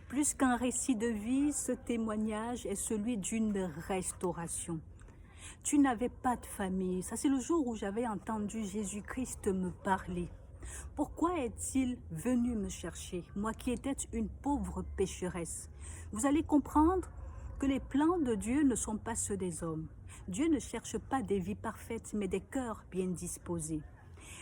Plus qu'un récit de vie, ce témoignage est celui d'une restauration. Tu n'avais pas de famille. Ça, c'est le jour où j'avais entendu Jésus-Christ me parler. Pourquoi est-il venu me chercher, moi qui étais une pauvre pécheresse? Vous allez comprendre que les plans de Dieu ne sont pas ceux des hommes. Dieu ne cherche pas des vies parfaites, mais des cœurs bien disposés.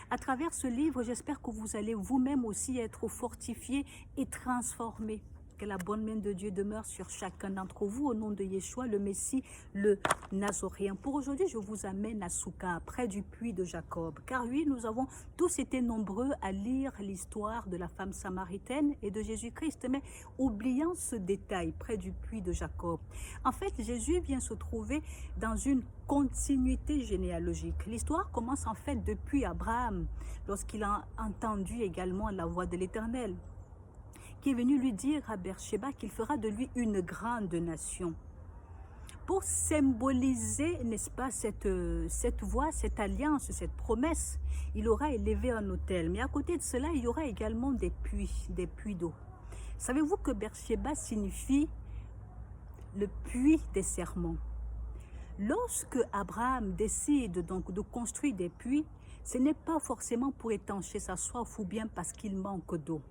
À travers ce livre, j'espère que vous allez vous-même aussi être fortifiés et transformés. Que la bonne main de Dieu demeure sur chacun d'entre vous au nom de Yeshua, le Messie, le Nazoréen. Pour aujourd'hui, je vous amène à Souka, près du puits de Jacob. Car oui, nous avons tous été nombreux à lire l'histoire de la femme samaritaine et de Jésus-Christ, mais oubliant ce détail près du puits de Jacob. En fait, Jésus vient se trouver dans une continuité généalogique. L'histoire commence en fait depuis Abraham, lorsqu'il a entendu également la voix de l'Éternel, qui est venu lui dire à Beersheba qu'il fera de lui une grande nation. Pour symboliser, n'est-ce pas, cette voix, cette alliance, cette promesse, il aura élevé un autel. Mais à côté de cela, il y aura également des puits d'eau. Savez-vous que Beersheba signifie le puits des serments? Lorsque Abraham décide donc de construire des puits, ce n'est pas forcément pour étancher sa soif ou bien parce qu'il manque d'eau.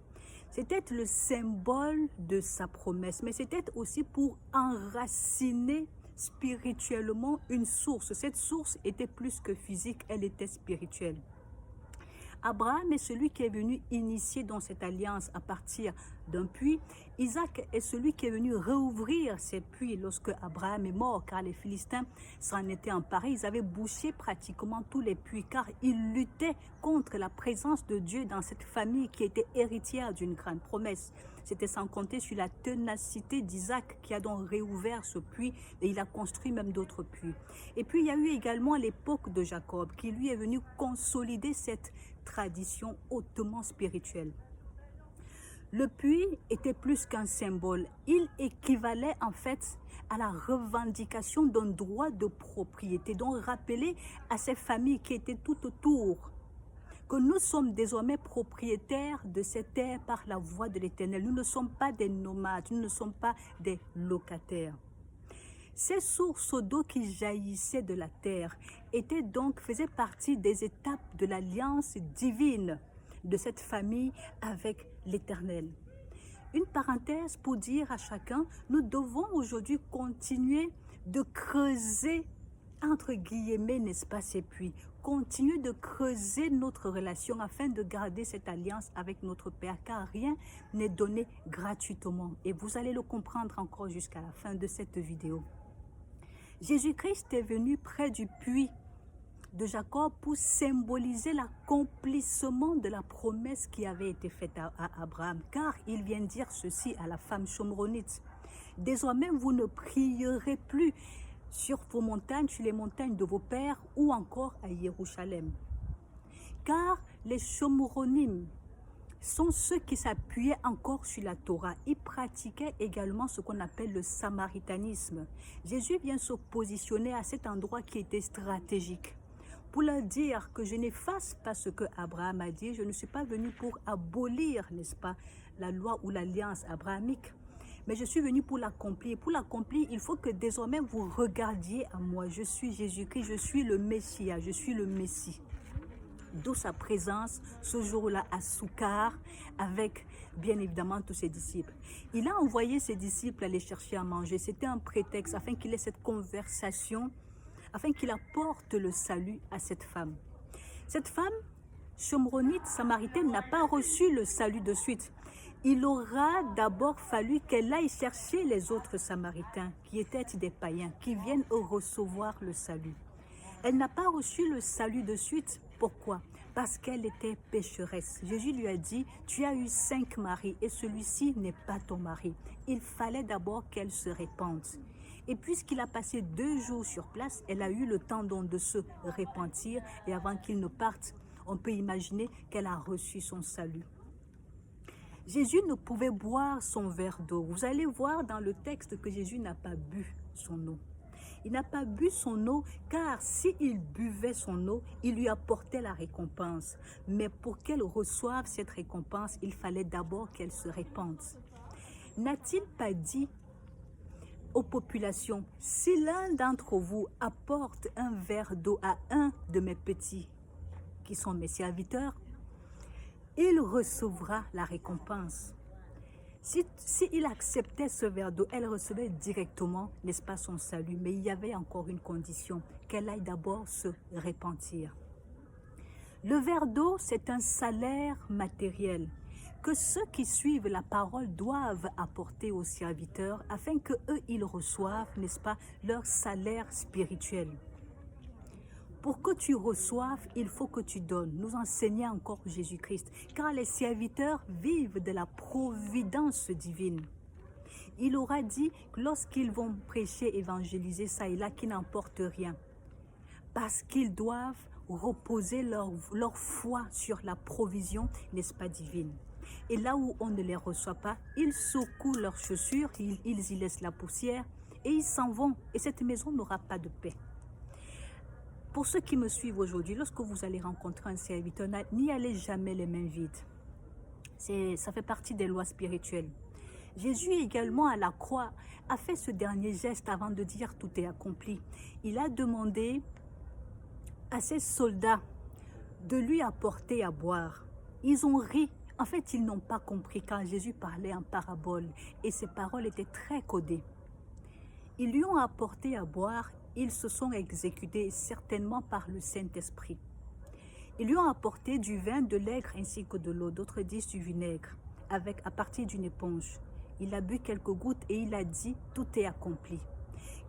C'était le symbole de sa promesse, mais c'était aussi pour enraciner spirituellement une source. Cette source était plus que physique, elle était spirituelle. Abraham est celui qui est venu initier dans cette alliance à partir d'un puits. Isaac est celui qui est venu réouvrir ces puits lorsque Abraham est mort, car les Philistins s'en étaient emparés. Ils avaient bouché pratiquement tous les puits, car ils luttaient contre la présence de Dieu dans cette famille qui était héritière d'une grande promesse. C'était sans compter sur la ténacité d'Isaac qui a donc réouvert ce puits et il a construit même d'autres puits. Et puis il y a eu également l'époque de Jacob qui lui est venu consolider cette tradition hautement spirituelle. Le puits était plus qu'un symbole. Il équivalait en fait à la revendication d'un droit de propriété, donc rappeler à ces familles qui étaient tout autour que nous sommes désormais propriétaires de cette terre par la voie de l'Éternel. Nous ne sommes pas des nomades, nous ne sommes pas des locataires. Ces sources d'eau qui jaillissaient de la terre faisaient partie des étapes de l'alliance divine de cette famille avec l'Éternel. Une parenthèse pour dire à chacun, nous devons aujourd'hui continuer de creuser entre guillemets, n'est-ce pas, ces puits. Continuer de creuser notre relation afin de garder cette alliance avec notre Père, car rien n'est donné gratuitement. Et vous allez le comprendre encore jusqu'à la fin de cette vidéo. Jésus-Christ est venu près du puits de Jacob pour symboliser l'accomplissement de la promesse qui avait été faite à Abraham, car il vient dire ceci à la femme chomronite. Désormais, vous ne prierez plus sur vos montagnes, sur les montagnes de vos pères ou encore à Jérusalem. Car les Chomronim sont ceux qui s'appuyaient encore sur la Torah. Ils pratiquaient également ce qu'on appelle le samaritanisme. Jésus vient se positionner à cet endroit qui était stratégique pour leur dire que je n'efface pas ce que Abraham a dit. Je ne suis pas venu pour abolir, n'est-ce pas, la loi ou l'alliance abrahamique. Mais je suis venu pour l'accomplir. Pour l'accomplir, il faut que désormais vous regardiez à moi. Je suis Jésus-Christ, je suis le Messie, je suis le Messie. D'où sa présence ce jour-là à Soukar avec bien évidemment tous ses disciples. Il a envoyé ses disciples aller chercher à manger. C'était un prétexte afin qu'il ait cette conversation, afin qu'il apporte le salut à cette femme. Cette femme, chomronite, samaritaine, n'a pas reçu le salut de suite. Il aura d'abord fallu qu'elle aille chercher les autres samaritains qui étaient des païens, qui viennent recevoir le salut. Elle n'a pas reçu le salut de suite. Pourquoi? Parce qu'elle était pécheresse. Jésus lui a dit, tu as eu 5 maris et celui-ci n'est pas ton mari. Il fallait d'abord qu'elle se répande. Et puisqu'il a passé 2 jours sur place, elle a eu le temps donc de se repentir et avant qu'il ne parte, on peut imaginer qu'elle a reçu son salut. Jésus ne pouvait boire son verre d'eau. Vous allez voir dans le texte que Jésus n'a pas bu son eau. Il n'a pas bu son eau car s'il buvait son eau, il lui apportait la récompense. Mais pour qu'elle reçoive cette récompense, il fallait d'abord qu'elle se répande. n'a-t-il pas dit aux populations, si l'un d'entre vous apporte un verre d'eau à un de mes petits, qui sont mes serviteurs, il recevra la récompense. Si il acceptait ce verre d'eau, elle recevait directement, n'est-ce pas, son salut. Mais il y avait encore une condition, qu'elle aille d'abord se repentir. Le verre d'eau, c'est un salaire matériel que ceux qui suivent la parole doivent apporter aux serviteurs afin que eux ils reçoivent, n'est-ce pas, leur salaire spirituel. Pour que tu reçoives, il faut que tu donnes. Nous enseignait encore Jésus-Christ, car les serviteurs vivent de la providence divine. Il aura dit que lorsqu'ils vont prêcher, évangéliser ça et là, qu'ils n'emportent rien, parce qu'ils doivent reposer leur foi sur la provision, n'est-ce pas, divine. Et là où on ne les reçoit pas, ils secouent leurs chaussures, ils y laissent la poussière et ils s'en vont. Et cette maison n'aura pas de paix. Pour ceux qui me suivent aujourd'hui, lorsque vous allez rencontrer un serviteur, n'y allez jamais les mains vides. Ça fait partie des lois spirituelles. Jésus également à la croix a fait ce dernier geste avant de dire tout est accompli. Il a demandé à ses soldats de lui apporter à boire. Ils ont ri. En fait, ils n'ont pas compris quand Jésus parlait en parabole et ses paroles étaient très codées. Ils lui ont apporté à boire. Ils se sont exécutés certainement par le Saint-Esprit. Ils lui ont apporté du vin, de l'aigre ainsi que de l'eau. D'autres disent du vinaigre à partir d'une éponge. Il a bu quelques gouttes et il a dit tout est accompli.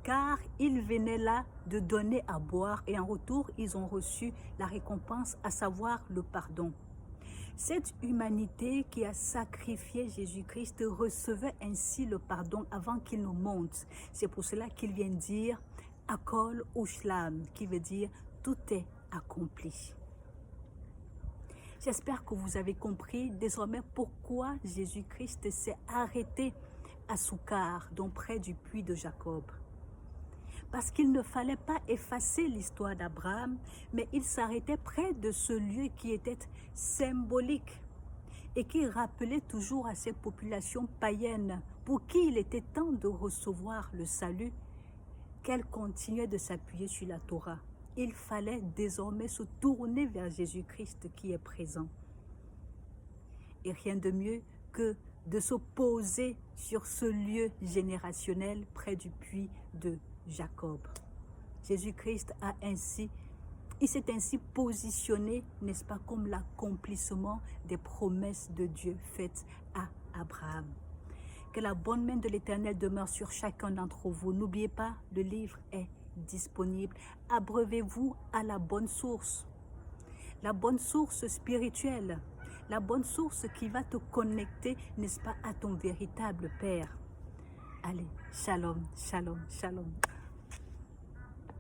Car il venait là de donner à boire et en retour, ils ont reçu la récompense, à savoir le pardon. Cette humanité qui a sacrifié Jésus-Christ recevait ainsi le pardon avant qu'il ne monte. C'est pour cela qu'il vient dire Akol Ushlam, qui veut dire tout est accompli. J'espère que vous avez compris désormais pourquoi Jésus-Christ s'est arrêté à Soukar, donc près du puits de Jacob. Parce qu'il ne fallait pas effacer l'histoire d'Abraham, mais il s'arrêtait près de ce lieu qui était symbolique et qui rappelait toujours à ces populations païennes pour qui il était temps de recevoir le salut, qu'elle continuait de s'appuyer sur la Torah. Il fallait désormais se tourner vers Jésus-Christ qui est présent. Et rien de mieux que de se poser sur ce lieu générationnel près du puits de Jacob. Jésus-Christ il s'est ainsi positionné, n'est-ce pas, comme l'accomplissement des promesses de Dieu faites à Abraham. Que la bonne main de l'Éternel demeure sur chacun d'entre vous. N'oubliez pas, le livre est disponible. Abreuvez-vous à la bonne source spirituelle, la bonne source qui va te connecter, n'est-ce pas, à ton véritable Père. Allez, shalom, shalom, shalom.